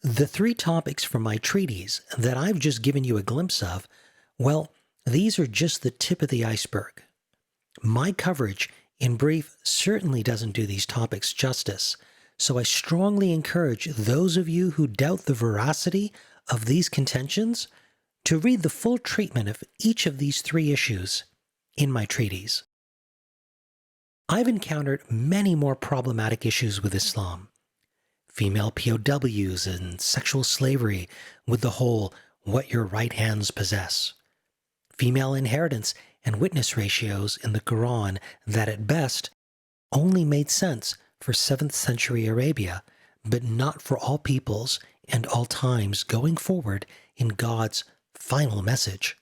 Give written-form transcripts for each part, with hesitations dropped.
The three topics from my treatise that I've just given you a glimpse of, well, these are just the tip of the iceberg. My coverage, in brief, certainly doesn't do these topics justice, so I strongly encourage those of you who doubt the veracity of these contentions to read the full treatment of each of these three issues in my treatise. I've encountered many more problematic issues with Islam. Female POWs and sexual slavery with the whole what your right hands possess. Female inheritance and witness ratios in the Qur'an that at best only made sense for 7th century Arabia, but not for all peoples and all times going forward in God's final message.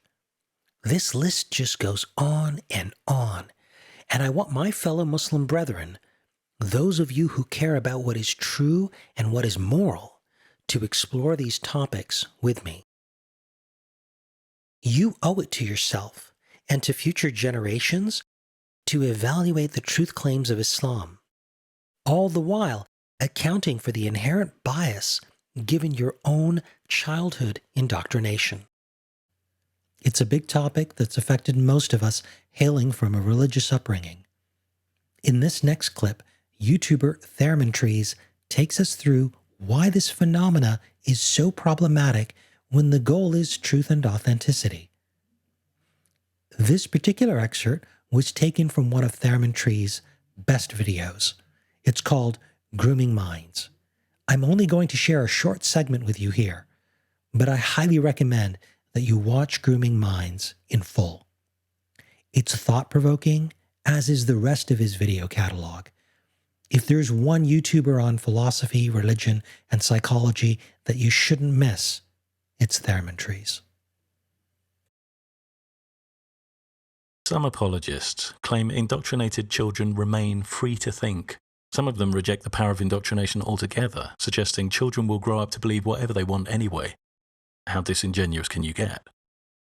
This list just goes on, and I want my fellow Muslim brethren, those of you who care about what is true and what is moral, to explore these topics with me. You owe it to yourself and to future generations to evaluate the truth claims of Islam, all the while accounting for the inherent bias given your own childhood indoctrination. It's a big topic that's affected most of us hailing from a religious upbringing. In this next clip, YouTuber Thermintrees takes us through why this phenomena is so problematic when the goal is truth and authenticity. This particular excerpt was taken from one of Thermintrees' best videos. It's called Grooming Minds. I'm only going to share a short segment with you here, but I highly recommend that you watch Grooming Minds in full. It's thought-provoking, as is the rest of his video catalog. If there's one YouTuber on philosophy, religion, and psychology that you shouldn't miss, it's Thermintrees. Some apologists claim indoctrinated children remain free to think. Some of them reject the power of indoctrination altogether, suggesting children will grow up to believe whatever they want anyway. How disingenuous can you get?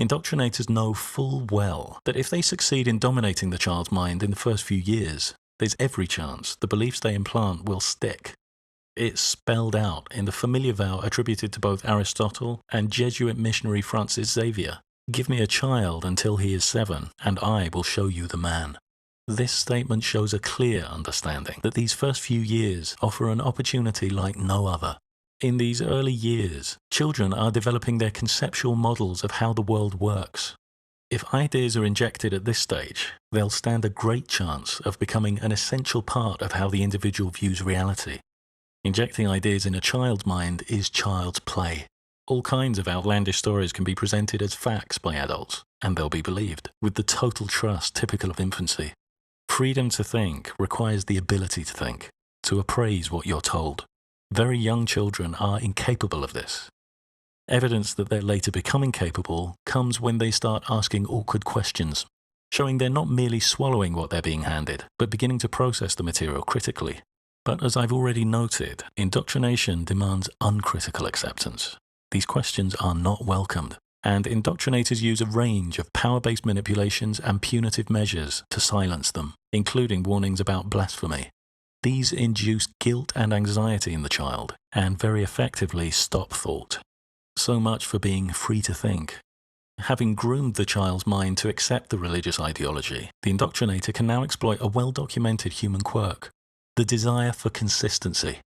Indoctrinators know full well that if they succeed in dominating the child's mind in the first few years, there's every chance the beliefs they implant will stick. It's spelled out in the familiar vow attributed to both Aristotle and Jesuit missionary Francis Xavier. Give me a child until he is 7, and I will show you the man. This statement shows a clear understanding that these first few years offer an opportunity like no other. In these early years, children are developing their conceptual models of how the world works. If ideas are injected at this stage, they'll stand a great chance of becoming an essential part of how the individual views reality. Injecting ideas in a child's mind is child's play. All kinds of outlandish stories can be presented as facts by adults, and they'll be believed, with the total trust typical of infancy. Freedom to think requires the ability to think, to appraise what you're told. Very young children are incapable of this. Evidence that they're later becoming capable comes when they start asking awkward questions, showing they're not merely swallowing what they're being handed, but beginning to process the material critically. But as I've already noted, indoctrination demands uncritical acceptance. These questions are not welcomed, and indoctrinators use a range of power-based manipulations and punitive measures to silence them, including warnings about blasphemy. These induce guilt and anxiety in the child, and very effectively stop thought. So much for being free to think. Having groomed the child's mind to accept the religious ideology, the indoctrinator can now exploit a well-documented human quirk, the desire for consistency.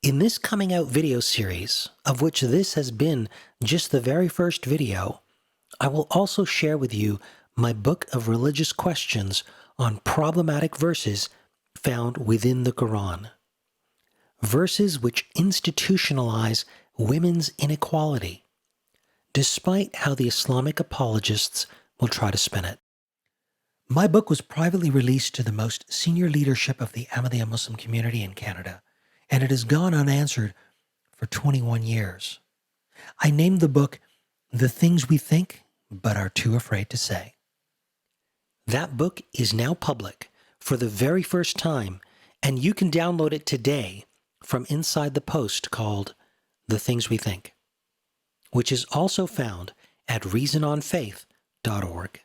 In this coming out video series, of which this has been just the very first video, I will also share with you my book of religious questions on problematic verses found within the Qur'an. Verses which institutionalize women's inequality, despite how the Islamic apologists will try to spin it. My book was privately released to the most senior leadership of the Ahmadiyya Muslim community in Canada, and it has gone unanswered for 21 years. I named the book The Things We Think But Are Too Afraid to Say. That book is now public for the very first time, and you can download it today from inside the post called The Things We Think, which is also found at reasononfaith.org.